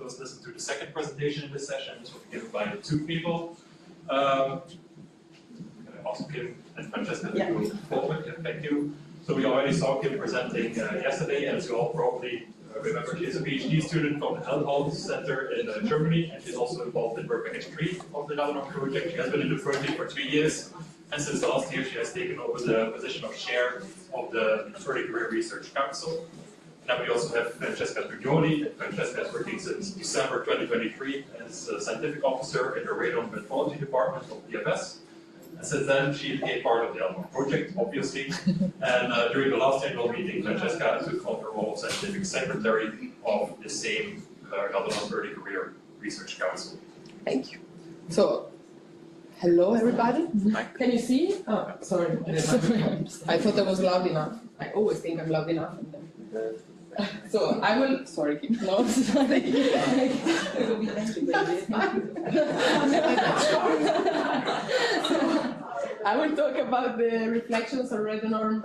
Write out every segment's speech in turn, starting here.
those listen to the second presentation in this session. This will be given by the two people. Also Kim and Francesca Tugnoli forward. Yeah, thank you. So we already saw Kim presenting yesterday, and as you all probably remember, she's a PhD student from the Sennhenn Center in Germany, and she's also involved in Robbe Geysmans of the RadoNorm project. She has been in the project for 3 years, and since last year she has taken over the position of chair of the Early Career Research Council. Now we also have Francesca Tugnoli. Francesca is working since December 2023 as a scientific officer in the RadoNorm Metrology department of DFS. And since then, she became part of the RadoNorm project, obviously. And during the last annual meeting, Francesca took on the role of scientific secretary of the same RadoNorm Early Career Research Council. Thank you. So, hello everybody. Can you see? Oh, sorry. I thought I was loud enough. I always think I'm loud enough. So I will. Sorry, Kim. No, sorry. I will talk about the reflections on RadoNorm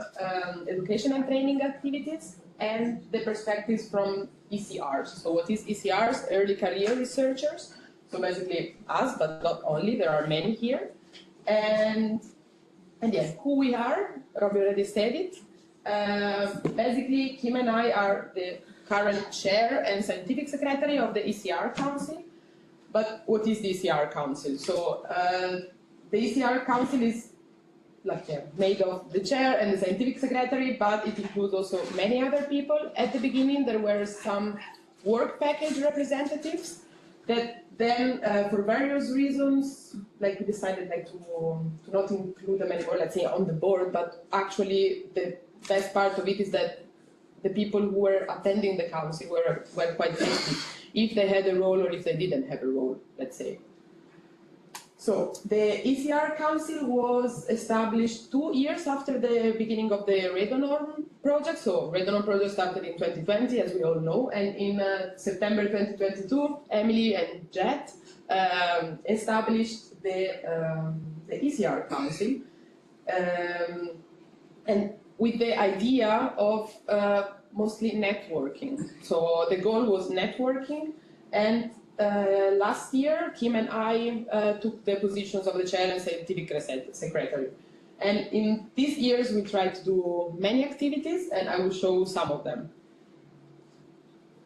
education and training activities and the perspectives from ECRs. So what is ECRs? Early career researchers. So basically us, but not only, there are many here. And yeah, who we are, Robbie already said it. Basically, Kim and I are the current chair and scientific secretary of the ECR Council. But what is the ECR Council? So the ECR Council is made of the chair and the scientific secretary, but it includes also many other people. At the beginning, there were some work package representatives that then, for various reasons, we decided to not include them anymore, let's say, on the board. But actually, the best part of it is that the people who were attending the council were quite active, if they had a role or if they didn't have a role, let's say. So the ECR Council was established 2 years after the beginning of the RadoNorm project. So RadoNorm project started in 2020, as we all know, and in September 2022, Emily and Jet established the ECR Council, and with the idea of mostly networking. So the goal was networking, and last year, Kim and I took the positions of the chair and scientific secretary. And in these years, we tried to do many activities, and I will show some of them.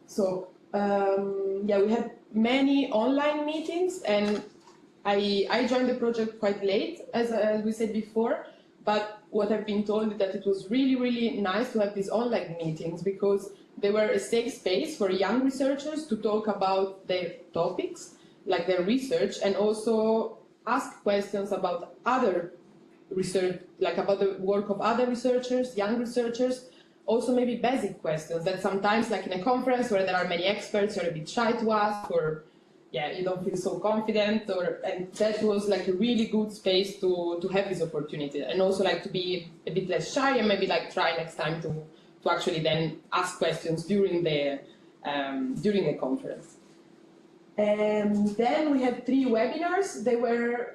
So, yeah, we had many online meetings, and I joined the project quite late, as we said before, but what I've been told is that it was really, really nice to have these online meetings, because they were a safe space for young researchers to talk about their topics, like their research, and also ask questions about other research, like about the work of other researchers, young researchers, also maybe basic questions that sometimes, like in a conference where there are many experts, you're a bit shy to ask, or yeah, you don't feel so confident, and that was like a really good space to have this opportunity, and also like to be a bit less shy and maybe like try next time to actually then ask questions during the conference. And then we had 3 webinars. They were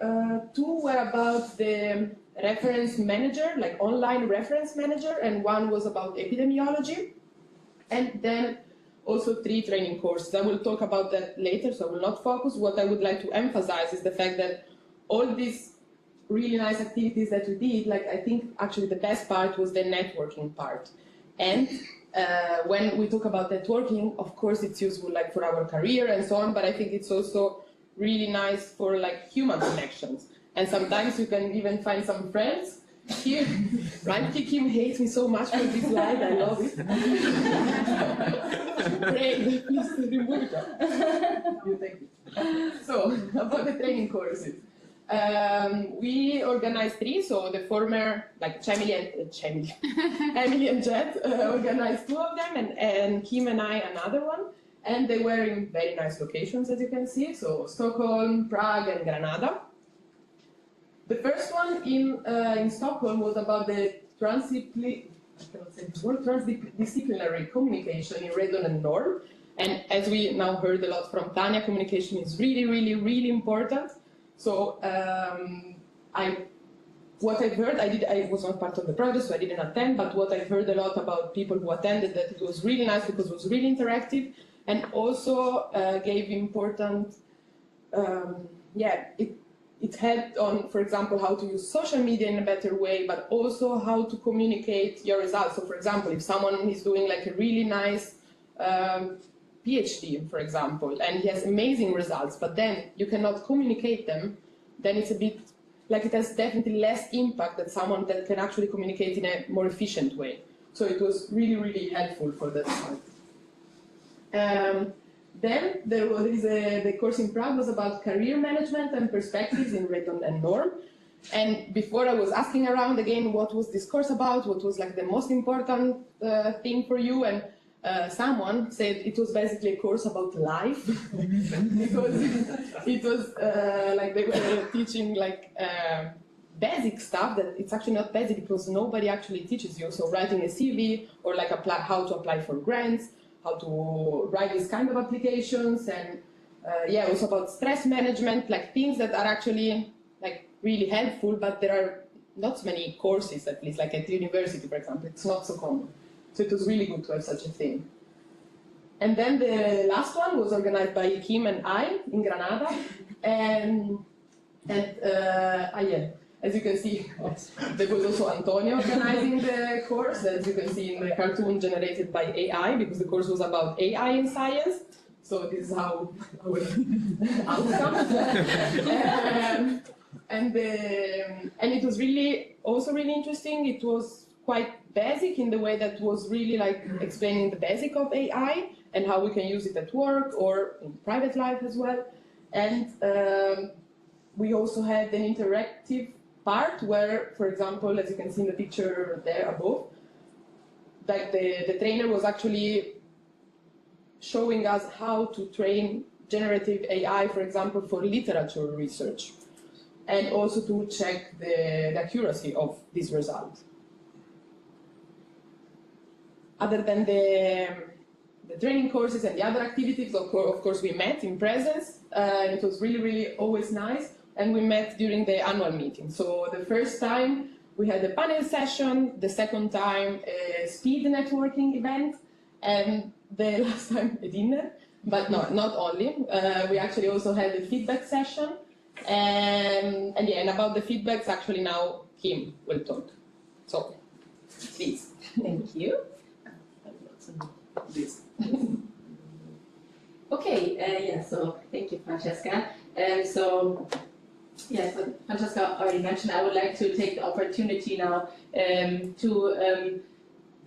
2 were about the reference manager, like online reference manager, and 1 was about epidemiology. And then also 3 training courses. I will talk about that later, so I will not focus. What I would like to emphasize is the fact that all these really nice activities that we did, I think actually the best part was the networking part. And when we talk about networking, of course it's useful for our career and so on, but I think it's also really nice for human connections. And sometimes you can even find some friends here, right? Kim hates me so much for this slide, I love it. Great, please remove it. You take it. So, about the training courses. We organized 3, so the former, Emily and Jet organized 2 of them, and Kim and I another one, and they were in very nice locations, as you can see, so Stockholm, Prague, and Granada. The first one in Stockholm was about the transdisciplinary communication in RadoNorm, and as we now heard a lot from Tanya, communication is really, really, really important. So what I've heard, I was not part of the project, so I didn't attend, but what I've heard a lot about people who attended, that it was really nice because it was really interactive, and also gave important, it helped on, for example, how to use social media in a better way, but also how to communicate your results. So, for example, if someone is doing like a really nice PhD, for example, and he has amazing results, but then you cannot communicate them, then it's a bit like it has definitely less impact than someone that can actually communicate in a more efficient way. So it was really, really helpful for that part. Then there was the course in Prague was about career management and perspectives in RadoNorm. And before I was asking around again, what was this course about? What was like the most important thing for you? And someone said it was basically a course about life because it was like they were teaching like basic stuff that it's actually not basic because nobody actually teaches you. So writing a CV or like how to apply for grants, how to write these kind of applications, and also about stress management, like things that are actually like really helpful, but there are not so many courses, at least like at university, for example, it's not so common. So it was really good to have such a thing. And then the last one was organized by Kim and I in Granada, and as you can see, there was also Antonio organizing the course, as you can see in the cartoon generated by AI, because the course was about AI in science. So this is how our outcome. And it was also really interesting. It was quite basic in the way that was really like explaining the basic of AI and how we can use it at work or in private life as well. And we also had an interactive part where, for example, as you can see in the picture there above, like the trainer was actually showing us how to train generative AI, for example, for literature research, and also to check the accuracy of this result. Other than the training courses and the other activities, of course, we met in presence, and it was really, really always nice. And we met during the annual meeting. So the first time we had a panel session, the second time a speed networking event, and the last time a dinner. But no, not only. We actually also had a feedback session. And about the feedbacks, actually now Kim will talk. So, please. Thank you. Okay, so thank you, Francesca. Yes, so Francesca already mentioned, I would like to take the opportunity now to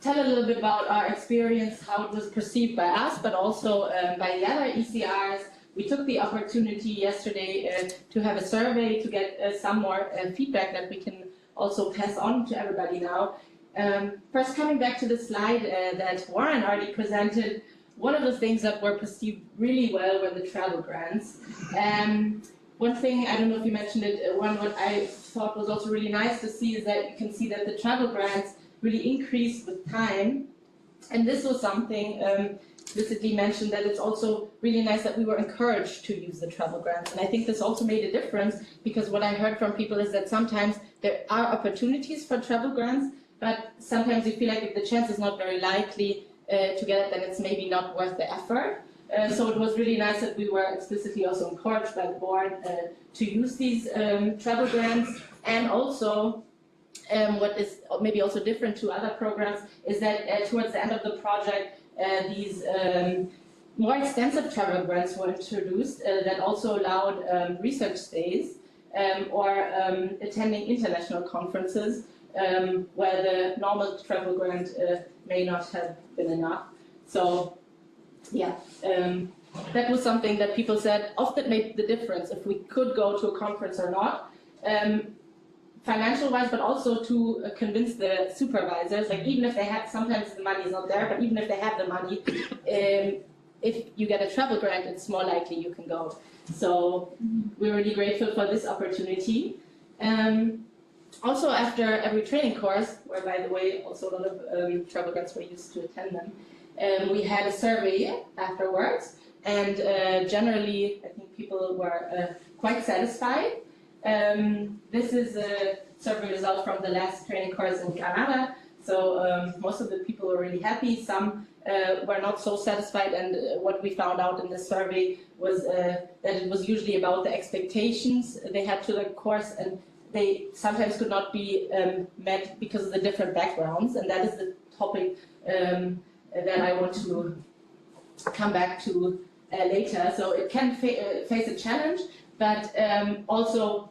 tell a little bit about our experience, how it was perceived by us, but also by the other ECRs. We took the opportunity yesterday to have a survey to get some more feedback that we can also pass on to everybody now. First, coming back to the slide that Warren already presented, one of the things that were perceived really well were the travel grants. One thing, I don't know if you mentioned it, what I thought was also really nice to see is that you can see that the travel grants really increased with time. And this was something explicitly mentioned, that it's also really nice that we were encouraged to use the travel grants. And I think this also made a difference, because what I heard from people is that sometimes there are opportunities for travel grants, but sometimes you feel like if the chance is not very likely to get it, then it's maybe not worth the effort. So it was really nice that we were explicitly also encouraged by the board to use these travel grants. And also, what is maybe also different to other programs is that towards the end of the project, these more extensive travel grants were introduced that also allowed research stays or attending international conferences where the normal travel grant may not have been enough. So, yeah, that was something that people said often made the difference if we could go to a conference or not, financial-wise, but also to convince the supervisors. Like, even if they have, sometimes the money is not there, but even if they have the money, if you get a travel grant, it's more likely you can go. So we're really grateful for this opportunity. Also, after every training course, where, by the way, also a lot of travel grants were used to attend them, we had a survey afterwards, and generally, I think people were quite satisfied. This is a survey result from the last training course in Granada, so most of the people were really happy. Some were not so satisfied, and what we found out in the survey was that it was usually about the expectations they had to the course, and they sometimes could not be met because of the different backgrounds, and that is the topic that I want to come back to later. So it can face a challenge, but also,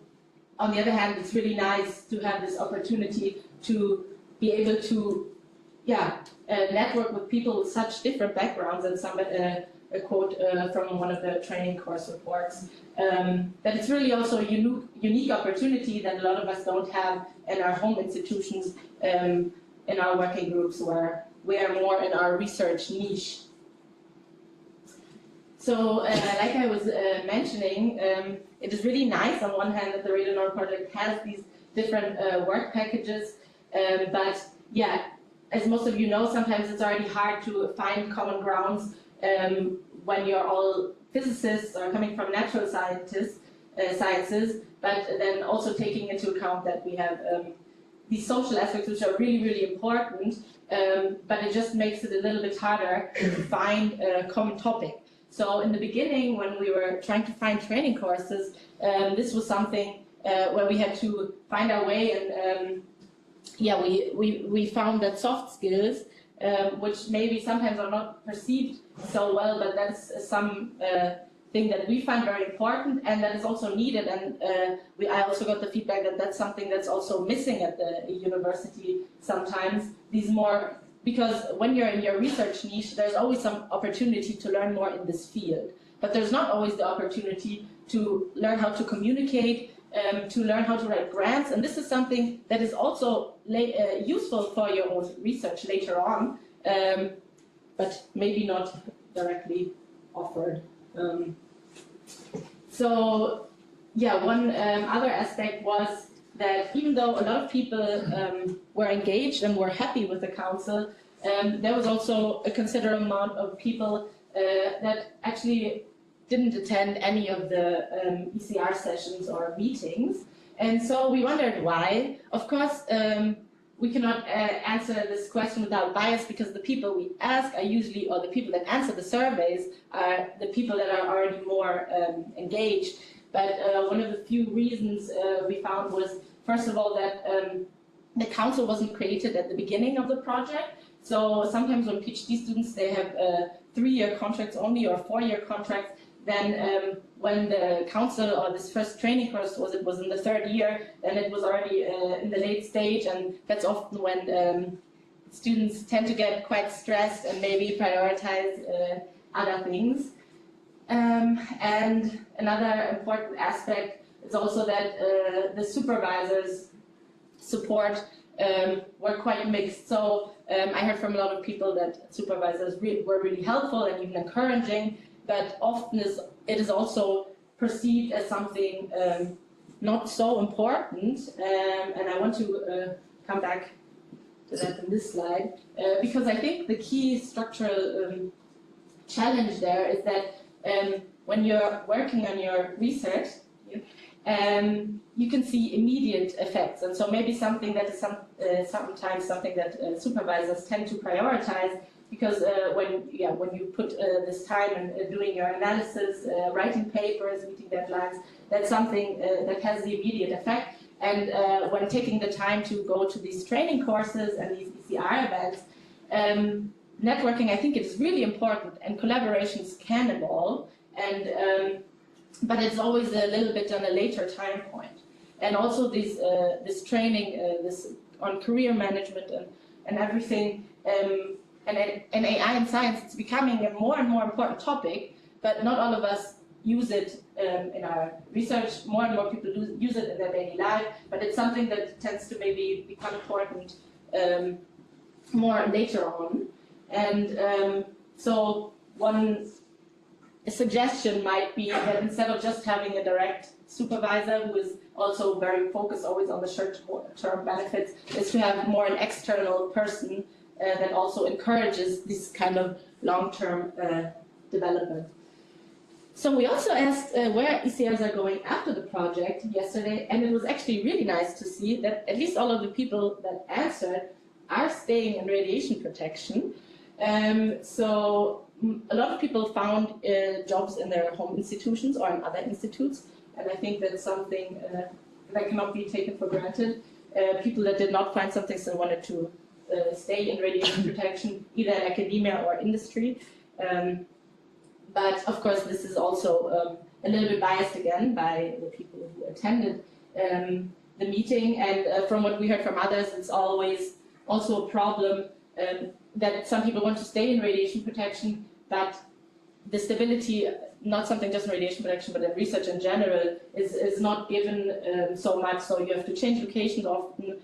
on the other hand, it's really nice to have this opportunity to be able to network with people with such different backgrounds, and some a quote from one of the training course reports, that it's really also a unique opportunity that a lot of us don't have in our home institutions, in our working groups, where we are more in our research niche. So, like I was mentioning, it is really nice on one hand that the RadoNorm project has these different work packages, but yeah, as most of you know, sometimes it's already hard to find common grounds when you're all physicists or coming from natural sciences, but then also taking into account that we have these social aspects which are really, really important, but it just makes it a little bit harder to find a common topic. So in the beginning, when we were trying to find training courses, this was something where we had to find our way, and we found that soft skills, which maybe sometimes are not perceived so well, but that's some thing that we find very important, and that is also needed. And I also got the feedback that that's something that's also missing at the university sometimes. These more, because when you're in your research niche, there's always some opportunity to learn more in this field, but there's not always the opportunity to learn how to communicate, to learn how to write grants, and this is something that is also useful for your own research later on, but maybe not directly offered. So, yeah, one other aspect was that even though a lot of people were engaged and were happy with the council, there was also a considerable amount of people that actually didn't attend any of the ECR sessions or meetings. And so we wondered why. Of course, we cannot answer this question without bias, because the people we ask are usually, or the people that answer the surveys are the people that are already more engaged. But one of the few reasons we found was, first of all, that the council wasn't created at the beginning of the project. So sometimes when PhD students, they have 3-year contracts only, or 4-year contracts. Then when the council, or this first training course was in the 3rd year, then it was already in the late stage, and that's often when students tend to get quite stressed and maybe prioritize other things. And another important aspect is also that the supervisors' support were quite mixed. So I heard from a lot of people that supervisors were really helpful and even encouraging, but often it is also perceived as something not so important, and I want to come back to that in this slide, because I think the key structural challenge there is that when you're working on your research, you can see immediate effects, and so maybe something that is sometimes something that supervisors tend to prioritize, because when you put this time in doing your analysis, writing papers, meeting deadlines, that's something that has the immediate effect. And when taking the time to go to these training courses and these ECR events, networking, I think it is really important, and collaborations can evolve, and but it's always a little bit on a later time point. And also this training, this on career management and everything. And AI and science, it's becoming a more and more important topic, but not all of us use it in our research. More and more people use it in their daily life, but it's something that tends to maybe become important more later on. And so one suggestion might be that instead of just having a direct supervisor who is also very focused always on the short-term benefits, is to have more an external person that also encourages this kind of long-term development. So we also asked where ECRs are going after the project yesterday, and it was actually really nice to see that at least all of the people that answered are staying in radiation protection. So a lot of people found jobs in their home institutions or in other institutes, and I think that's something that cannot be taken for granted. People that did not find something still wanted to stay in radiation protection, either in academia or industry. But of course, this is also a little bit biased again by the people who attended the meeting. And from what we heard from others, it's always also a problem that some people want to stay in radiation protection, but the stability, not something just in radiation protection, but in research in general, is not given so much. So you have to change locations often.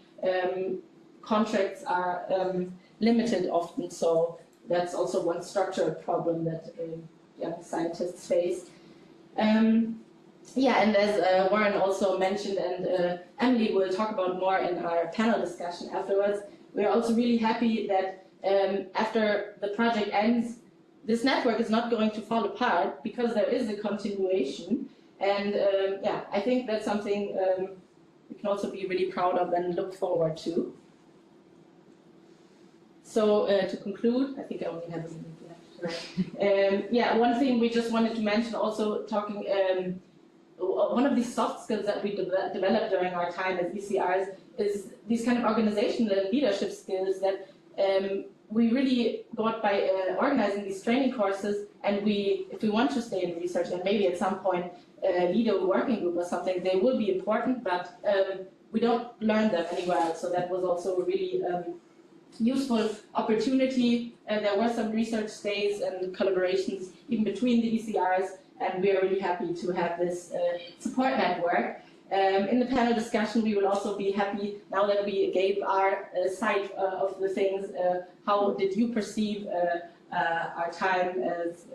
Contracts are limited often. So that's also one structural problem that young scientists face. Yeah, and as Warren also mentioned, and Emily will talk about more in our panel discussion afterwards, we're also really happy that after the project ends, this network is not going to fall apart because there is a continuation. And yeah, I think that's something we can also be really proud of and look forward to. So to conclude, I think I only have a minute left. Yeah, one thing we just wanted to mention, also talking, one of these soft skills that we developed during our time as ECRs is these kind of organizational and leadership skills that we really got by organizing these training courses. And if we want to stay in research and maybe at some point lead a working group or something, they will be important, but we don't learn them anywhere else. So that was also a really useful opportunity. There were some research days and collaborations even between the ECRs, and we are really happy to have this support network. In the panel discussion, we will also be happy, now that we gave our side of the things, how did you perceive our time as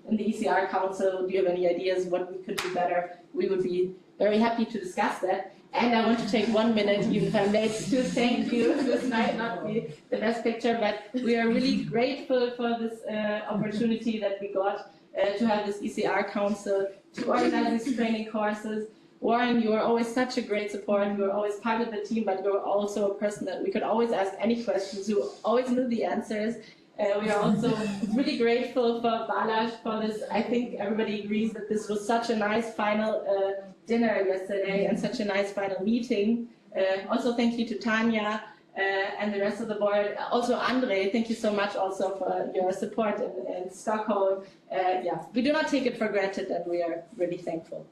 in the ECR Council? Do you have any ideas what we could do better? We would be very happy to discuss that. And I want to take 1 minute, even if I'm late, to thank you. This might not be the best picture, but we are really grateful for this opportunity that we got to have this ECR Council, to organize these training courses. Warren, you are always such a great support. You are always part of the team, but you're also a person that we could always ask any questions. You always knew the answers. We are also really grateful for Balázs for this. I think everybody agrees that this was such a nice final dinner yesterday and such a nice final meeting. Also, thank you to Tanya and the rest of the board. Also, Andre, thank you so much also for your support in Stockholm. Yeah, we do not take it for granted, and we are really thankful.